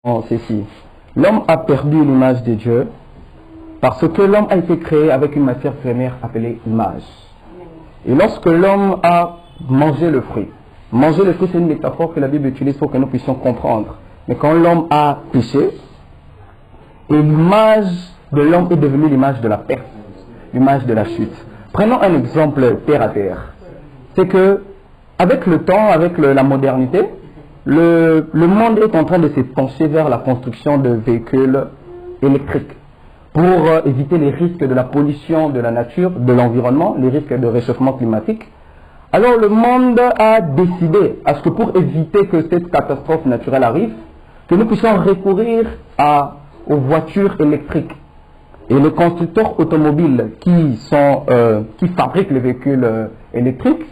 Ceci. L'homme a perdu l'image de Dieu parce que l'homme a été créé avec une matière première appelée image. Et lorsque l'homme a mangé le fruit c'est une métaphore que la Bible utilise pour que nous puissions comprendre. Mais quand l'homme a péché, et l'image de l'homme est devenue l'image de la perte, l'image de la chute. Prenons un exemple terre à terre. C'est que, avec le temps, avec la modernité, le monde est en train de se pencher vers la construction de véhicules électriques pour éviter les risques de la pollution de la nature, de l'environnement, les risques de réchauffement climatique. Alors le monde a décidé à ce que pour éviter que cette catastrophe naturelle arrive, que nous puissions recourir aux voitures électriques. Et les constructeurs automobiles qui fabriquent les véhicules électriques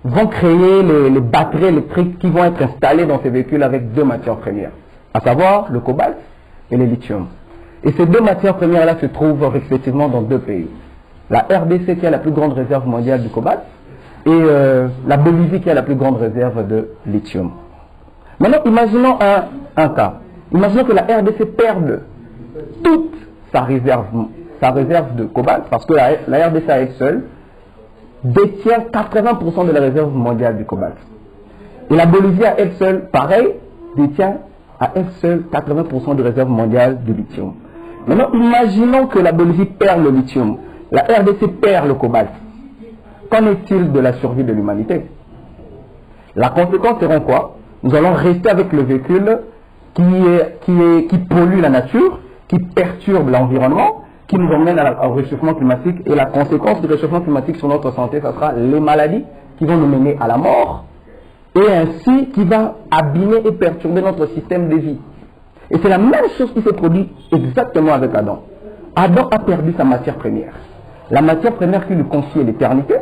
vont créer les batteries électriques qui vont être installées dans ces véhicules avec deux matières premières, à savoir le cobalt et le lithium. Et ces deux matières premières-là se trouvent respectivement dans deux pays. La RDC qui a la plus grande réserve mondiale du cobalt et la Bolivie qui a la plus grande réserve de lithium. Maintenant, imaginons un cas. Imaginons que la RDC perde toute sa réserve de cobalt, parce que la RDC à elle seule détient 80% de la réserve mondiale du cobalt. Et la Bolivie à elle seule, pareil, détient à elle seule 80% de réserve mondiale de lithium. Maintenant, imaginons que la Bolivie perd le lithium, la RDC perd le cobalt. Qu'en est-il de la survie de l'humanité? La conséquence sera quoi? Nous allons rester avec le véhicule qui pollue la nature, qui perturbe l'environnement, qui nous emmène au réchauffement climatique. Et la conséquence du réchauffement climatique sur notre santé, ce sera les maladies qui vont nous mener à la mort, et ainsi qui va abîmer et perturber notre système de vie. Et c'est la même chose qui s'est produite exactement avec Adam. Adam a perdu sa matière première. La matière première qui lui confiait l'éternité,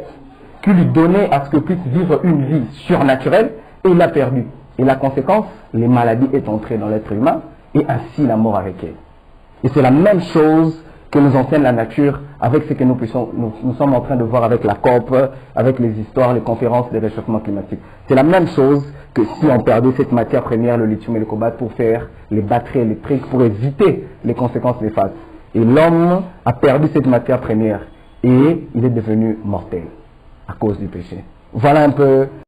qui lui donnait à ce que puisse vivre une vie surnaturelle, et il l'a perdu. Et la conséquence, les maladies est entrée dans l'être humain, et ainsi la mort avec elle. Et c'est la même chose que nous enseigne la nature avec ce que nous sommes en train de voir avec la COP, avec les histoires, les conférences des réchauffements climatiques. C'est la même chose que si on perdait cette matière première, le lithium et le cobalt, pour faire les batteries électriques, pour éviter les conséquences néfastes. Et l'homme a perdu cette matière première et il est devenu mortel à cause du péché. Voilà un peu